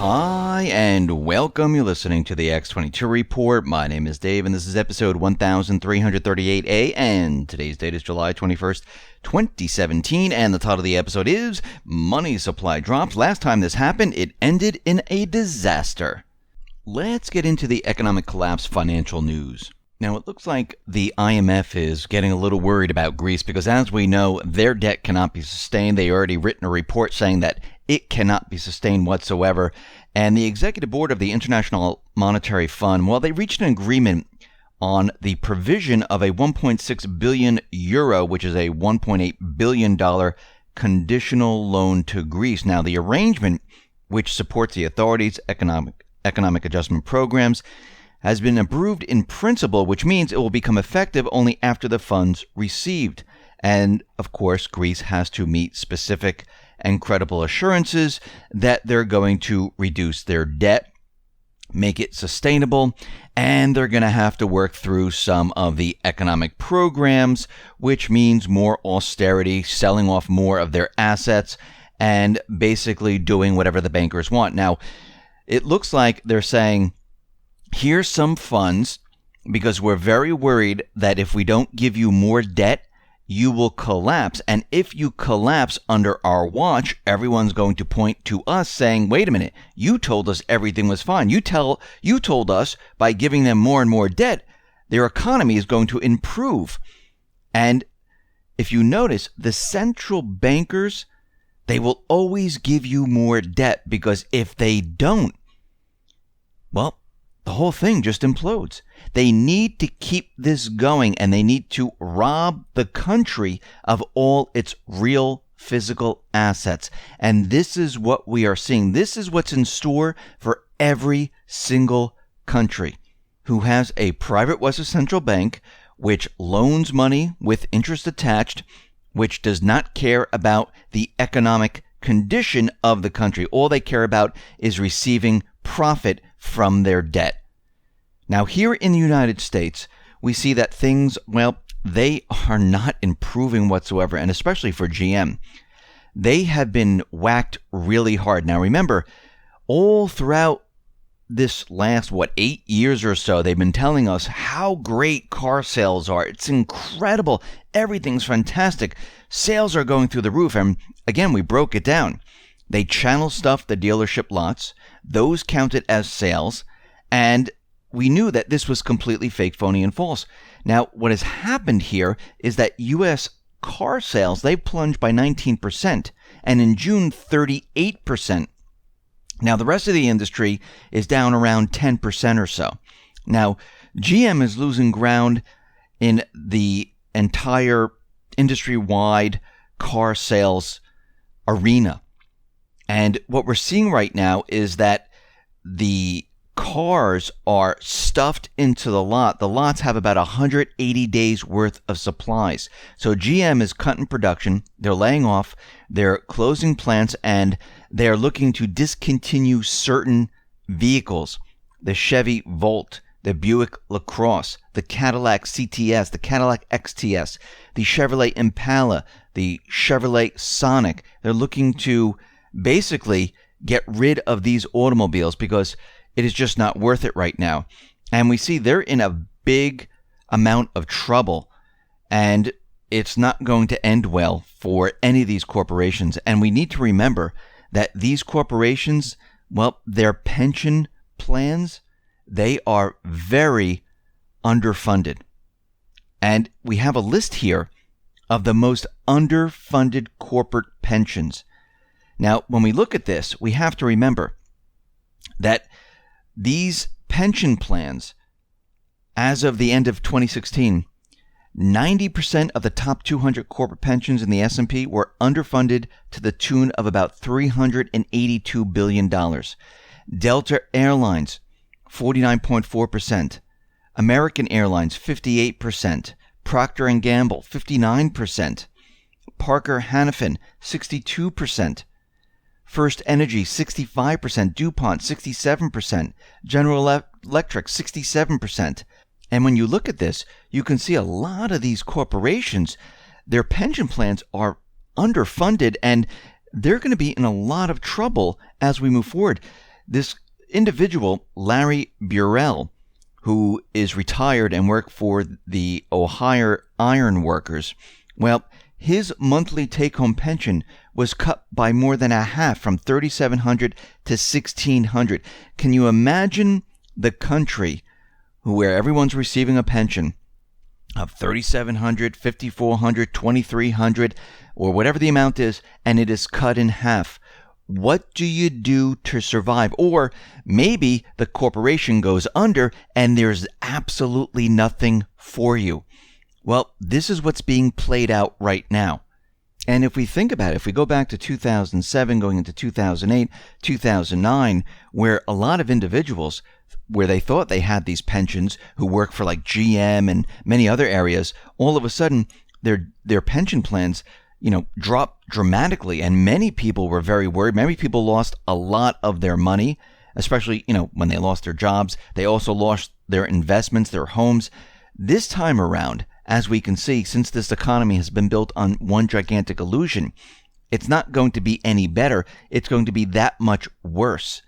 Hi, and welcome. You're listening to the X22 Report. My name is Dave, and this is episode 1338A, and today's date is July 21st, 2017, and the title of the episode is Money Supply Drops. Last time this happened, it ended in a disaster. Let's get into the economic collapse financial news. Now, it looks like the IMF is getting a little worried about Greece because, as we know, their debt cannot be sustained. They already written a report saying that it cannot be sustained whatsoever. And the executive board of the International Monetary Fund, well, they reached an agreement on the provision of a 1.6 billion euro, which is a $1.8 billion conditional loan to Greece. Now, the arrangement, which supports the authorities' economic adjustment programs, has been approved in principle, which means it will become effective only after the funds received. And, of course, Greece has to meet specific and credible assurances that they're going to reduce their debt, make it sustainable, and they're going to have to work through some of the economic programs, which means more austerity, selling off more of their assets, and basically doing whatever the bankers want. Now, it looks like they're saying, here's some funds because we're very worried that if we don't give you more debt, you will collapse. And if you collapse under our watch, everyone's going to point to us saying, wait a minute, you told us everything was fine. You told us by giving them more and more debt, their economy is going to improve. And if you notice, the central bankers, they will always give you more debt because if they don't, well, the whole thing just implodes. They need to keep this going, and they need to rob the country of all its real physical assets. And this is what we are seeing. This is what's in store for every single country who has a private Western central bank, which loans money with interest attached, which does not care about the economic condition of the country. All they care about is receiving profit from their debt. Now, here in the United States, we see that things, well, they are not improving whatsoever, and especially for GM. They have been whacked really hard. Now, remember, all throughout this last, 8 years or so, they've been telling us how great car sales are. It's incredible. Everything's fantastic. Sales are going through the roof. And again, we broke it down. They channel stuffed the dealership lots. Those counted as sales. And we knew that this was completely fake, phony, and false. Now, what has happened here is that U.S. car sales, they plunged by 19%. And in June, 38%. Now, the rest of the industry is down around 10% or so. Now, GM is losing ground in the entire industry-wide car sales arena. And what we're seeing right now is that the cars are stuffed into the lot. The lots have about 180 days worth of supplies. So GM is cutting production. They're laying off. They're closing plants, and they're looking to discontinue certain vehicles. The Chevy Volt, the Buick LaCrosse, the Cadillac CTS, the Cadillac XTS, the Chevrolet Impala, the Chevrolet Sonic. They're looking to basically get rid of these automobiles because it is just not worth it right now. And we see they're in a big amount of trouble, and it's not going to end well for any of these corporations. And we need to remember that these corporations, well, their pension plans, they are very underfunded. And we have a list here of the most underfunded corporate pensions. Now, when we look at this, we have to remember that these pension plans, as of the end of 2016, 90% of the top 200 corporate pensions in the S&P were underfunded to the tune of about $382 billion. Delta Airlines, 49.4%. American Airlines, 58%. Procter & Gamble, 59%. Parker Hannifin, 62%. First Energy, 65%. DuPont, 67%. General Electric, 67%. And when you look at this, you can see a lot of these corporations, their pension plans are underfunded, and they're going to be in a lot of trouble as we move forward. This individual, Larry Burrell, who is retired and worked for the Ohio Iron Workers, well, his monthly take-home pension was cut by more than a half, from $3,700 to $1,600. Can you imagine the country where everyone's receiving a pension of $3,700, $5,400, $2,300, or whatever the amount is, and it is cut in half? What do you do to survive? Or maybe the corporation goes under and there's absolutely nothing for you. Well, this is what's being played out right now. And if we think about it, if we go back to 2007, going into 2008, 2009, where a lot of individuals, where they thought they had these pensions, who work for like GM and many other areas, all of a sudden their pension plans, dropped dramatically. And many people were very worried. Many people lost a lot of their money, especially, when they lost their jobs. They also lost their investments, their homes. This time around, as we can see, since this economy has been built on one gigantic illusion, it's not going to be any better. It's going to be that much worse.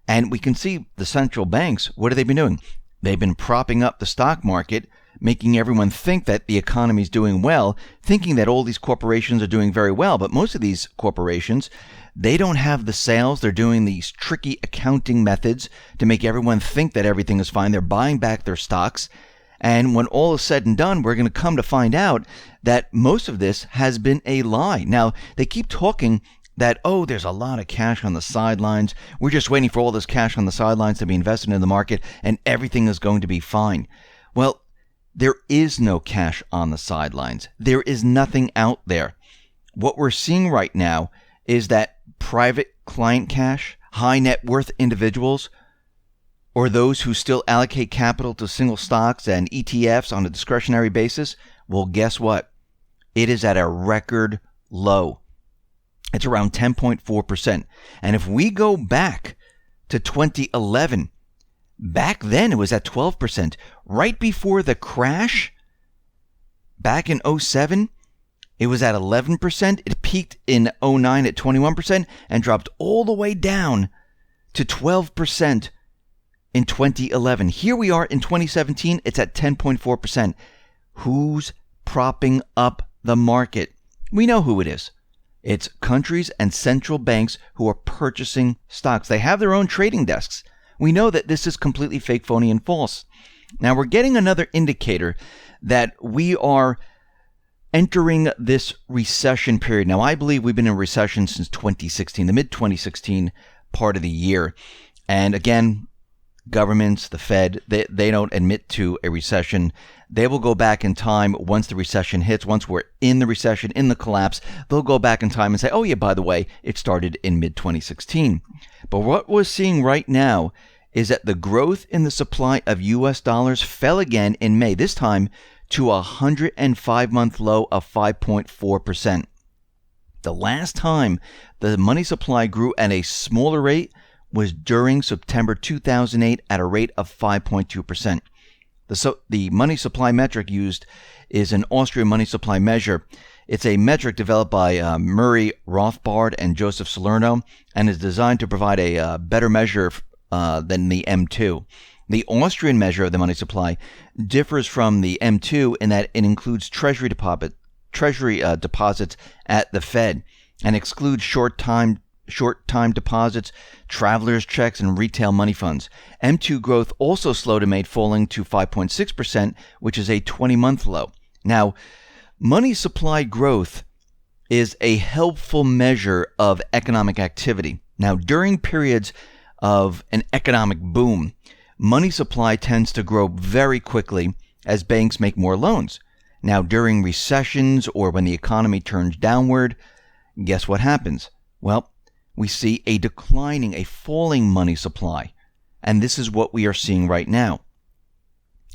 And we can see the central banks, what have they been doing? They've been propping up the stock market, making everyone think that the economy is doing well, thinking that all these corporations are doing very well. But most of these corporations, they don't have the sales. They're doing these tricky accounting methods to make everyone think that everything is fine. They're buying back their stocks. And when all is said and done, we're going to come to find out that most of this has been a lie. Now, they keep talking that, there's a lot of cash on the sidelines. We're just waiting for all this cash on the sidelines to be invested in the market, and everything is going to be fine. Well, there is no cash on the sidelines. There is nothing out there. What we're seeing right now is that private client cash, high net worth individuals, or those who still allocate capital to single stocks and ETFs on a discretionary basis, well, guess what? It is at a record low. It's around 10.4%. And if we go back to 2011, back then it was at 12%. Right before the crash, back in 2007, it was at 11%. It peaked in 2009 at 21% and dropped all the way down to 12% in 2011. Here we are in 2017. It's at 10.4%. Who's propping up the market? We know who it is. It's countries and central banks who are purchasing stocks. They have their own trading desks. We know that this is completely fake, phony, and false. Now, we're getting another indicator that we are entering this recession period. Now, I believe we've been in recession since 2016, the mid-2016 part of the year. And again, governments, the Fed, they don't admit to a recession. They will go back in time once the recession hits. Once we're in the recession, in the collapse, they'll go back in time and say, oh yeah, by the way, it started in mid-2016. But what we're seeing right now is that the growth in the supply of U.S. dollars fell again in May, this time to a 105-month low of 5.4%. The last time the money supply grew at a smaller rate was during September 2008 at a rate of 5.2%. The money supply metric used is an Austrian money supply measure. It's a metric developed by Murray Rothbard and Joseph Salerno, and is designed to provide a better measure than the M2. The Austrian measure of the money supply differs from the M2 in that it includes treasury deposits at the Fed and excludes short-time deposits, travelers' checks, and retail money funds. M2 growth also slowed in May, falling to 5.6%, which is a 20-month low. Now, money supply growth is a helpful measure of economic activity. Now, during periods of an economic boom, money supply tends to grow very quickly as banks make more loans. Now, during recessions or when the economy turns downward, guess what happens? Well, we see a falling money supply. And this is what we are seeing right now.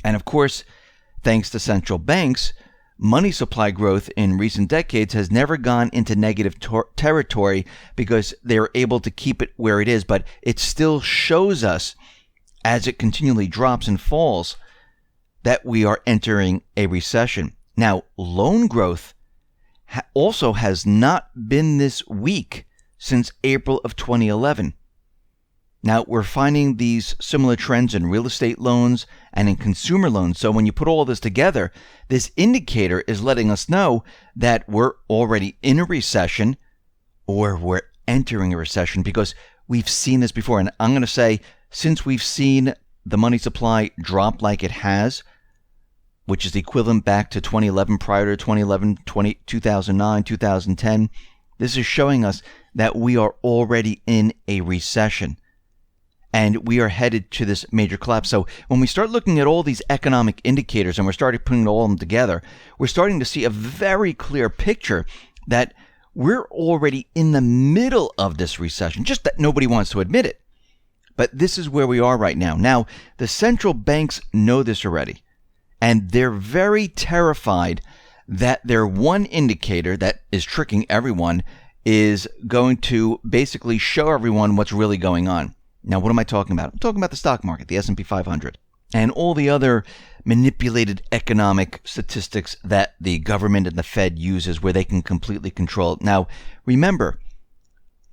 And of course, thanks to central banks, money supply growth in recent decades has never gone into negative territory because they're able to keep it where it is. But it still shows us, as it continually drops and falls, that we are entering a recession. Now, loan growth also has not been this weak since April of 2011. Now, we're finding these similar trends in real estate loans and in consumer loans. So when you put all this together, this indicator is letting us know that we're already in a recession or we're entering a recession, because we've seen this before. And I'm going to say, since we've seen the money supply drop like it has, which is equivalent back to 2011, prior to 2011, 2009, 2010, this is showing us that we are already in a recession. And we are headed to this major collapse. So when we start looking at all these economic indicators and we're starting putting all of them together, we're starting to see a very clear picture that we're already in the middle of this recession, just that nobody wants to admit it. But this is where we are right now. Now, the central banks know this already, and they're very terrified that their one indicator that is tricking everyone is going to basically show everyone what's really going on. Now, what am I talking about? I'm talking about the stock market, the S&P 500, and all the other manipulated economic statistics that the government and the Fed uses where they can completely control it. Now, remember,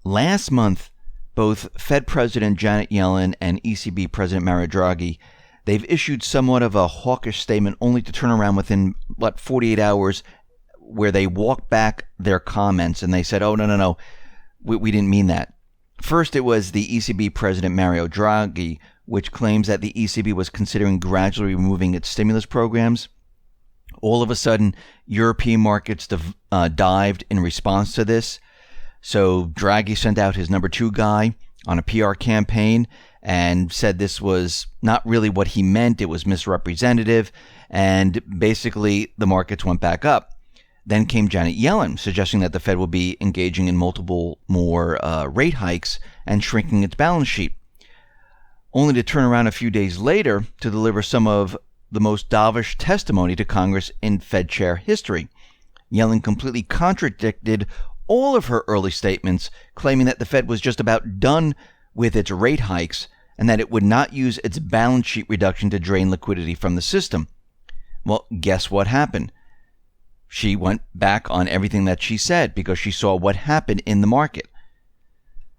last month, both Fed President Janet Yellen and ECB President Mario Draghi, they've issued somewhat of a hawkish statement only to turn around within, 48 hours, where they walked back their comments and they said, oh, no, we didn't mean that. First, it was the ECB President Mario Draghi, which claims that the ECB was considering gradually removing its stimulus programs. All of a sudden, European markets dived in response to this. So Draghi sent out his number 2 guy on a PR campaign and said this was not really what he meant. It was misrepresentative. And basically, the markets went back up. Then came Janet Yellen, suggesting that the Fed will be engaging in multiple more rate hikes and shrinking its balance sheet, only to turn around a few days later to deliver some of the most dovish testimony to Congress in Fed chair history. Yellen completely contradicted all of her early statements, claiming that the Fed was just about done with its rate hikes and that it would not use its balance sheet reduction to drain liquidity from the system. Well, guess what happened? She went back on everything that she said because she saw what happened in the market.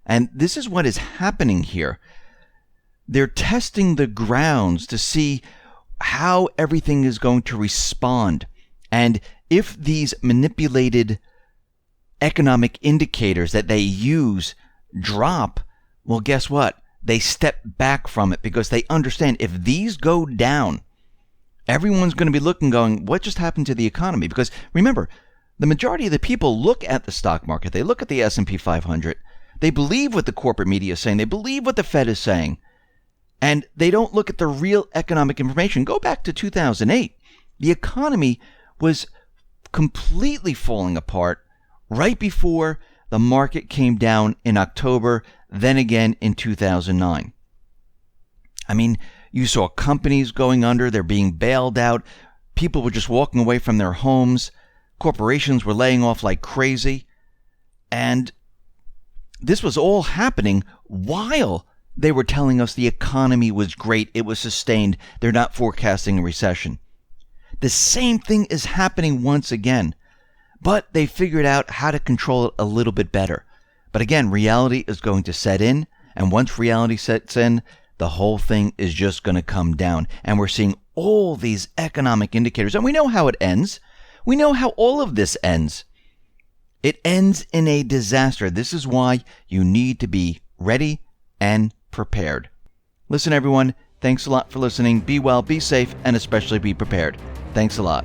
And this is what is happening here. They're testing the grounds to see how everything is going to respond. And if these manipulated economic indicators that they use drop, well, guess what? They step back from it because they understand if these go down, everyone's going to be looking, going, what just happened to the economy? Because remember, the majority of the people look at the stock market. They look at the S&P 500. They believe what the corporate media is saying. They believe what the Fed is saying. And they don't look at the real economic information. Go back to 2008. The economy was completely falling apart right before the market came down in October, then again in 2009. I mean, you saw companies going under, they're being bailed out. People were just walking away from their homes. Corporations were laying off like crazy. And this was all happening while they were telling us the economy was great. It was sustained. They're not forecasting a recession. The same thing is happening once again. But they figured out how to control it a little bit better. But again, reality is going to set in. And once reality sets in, the whole thing is just going to come down. And we're seeing all these economic indicators. And we know how it ends. We know how all of this ends. It ends in a disaster. This is why you need to be ready and prepared. Listen, everyone, thanks a lot for listening. Be well, be safe, and especially be prepared. Thanks a lot.